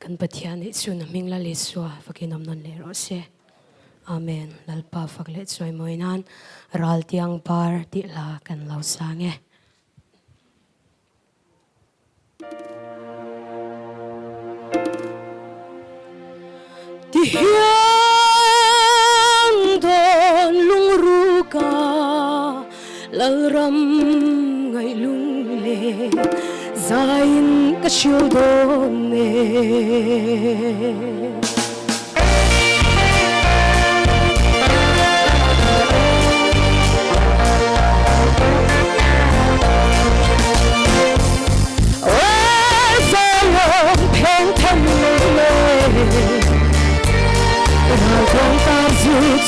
kan pathian ni chu na mingla le swa fakinom non le ro se amen lalpa fakle choi moinan ral tiang par ti la kan lau sange ti hian don lung ru ka lalram ngai lung le zain ka chiu don ne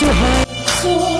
to hide so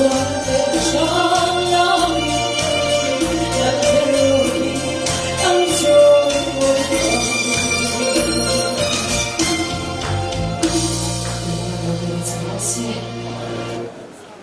One